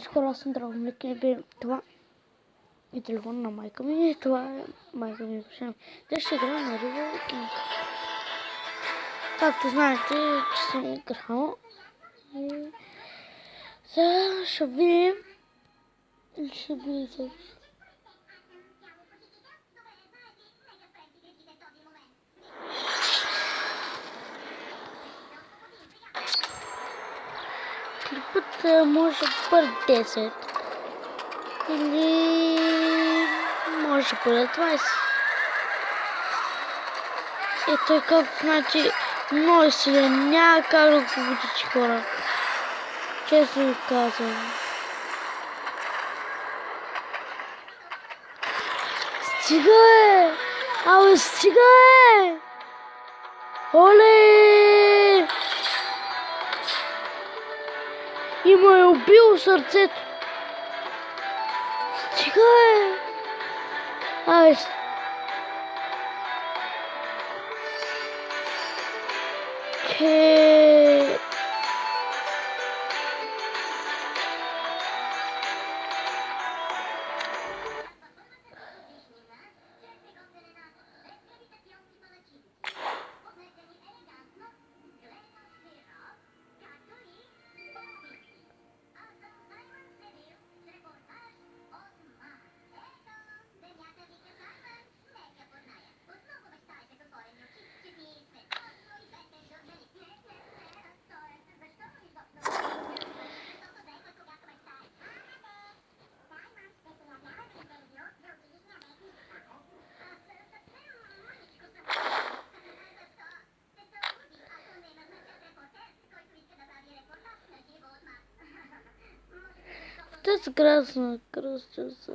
хора, аз съм Драгон Леки. Това е телефон на майка ми. Това е майка ми. Те ще играем на Риво Кинг. Както знаете, че съм играл. И сега ще видим. Ще видим. Клипът може да бъде 10 или може да бъде 20. И той, както знаете, много силен, няма как да го победите, хора. Честно ви казвам. Стига е! Абе, стига е! Оле! И ме е убило сърцето. Стига е! Абе, тази грозна кръстица.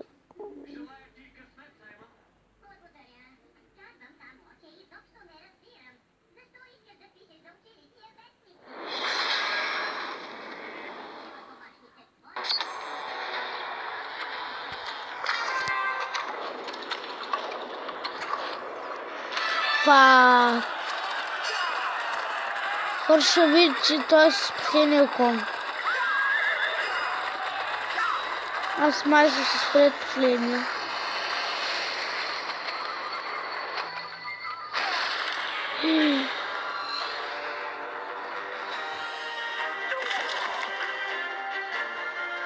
Хора ще види, че той е спасение кон. Аз май ще се спред последния.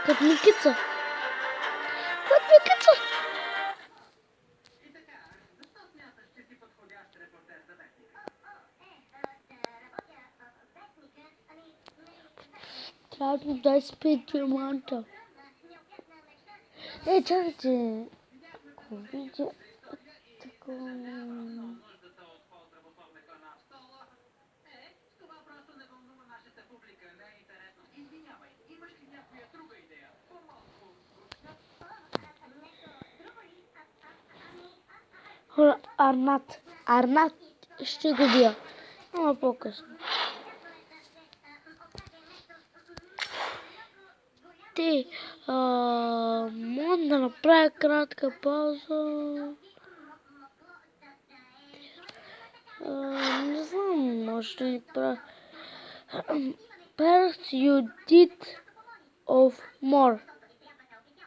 Като Микица. Като Микица. Трябва да дай спит диаманта. Чакайте. Ако видя такова... Хора, Арнат ще го бия. Ама по-късно. Мога да направя кратка пауза. Не знам, може да ни правя. Perhaps you did of more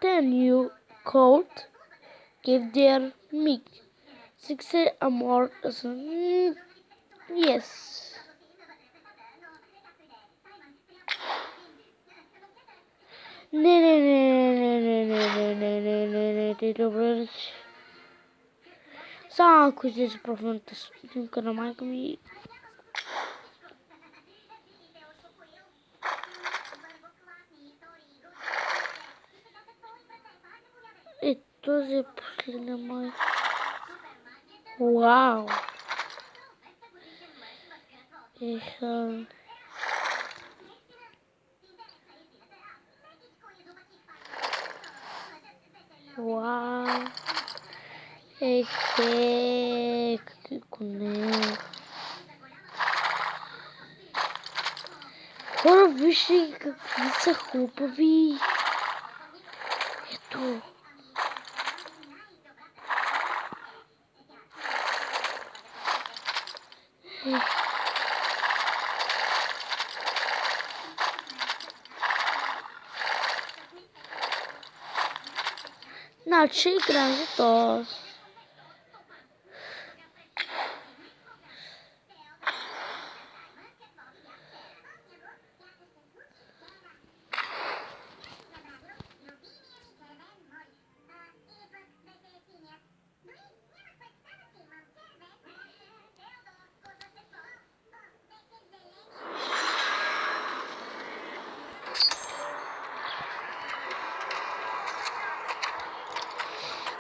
than you could give their meat. Success a more yes. Не, добре. Само ако излезе профилната снимка на майка ми. Този е последния май. Вау! Вау! Какви коне! Хора, вижте какви са хубави! Ето! Значи играем за то.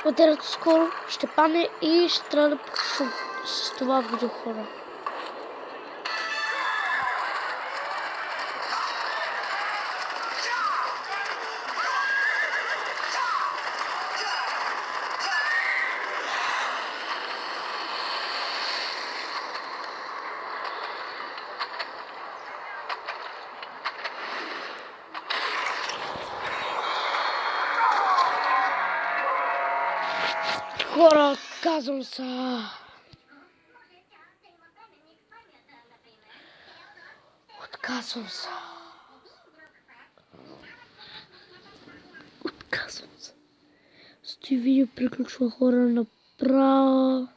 Ударът скоро ще падне и ще трябва да покажа с това видео, хора. Хора, отказвам се. Отказвам се. С това видео приключва, хора, направо.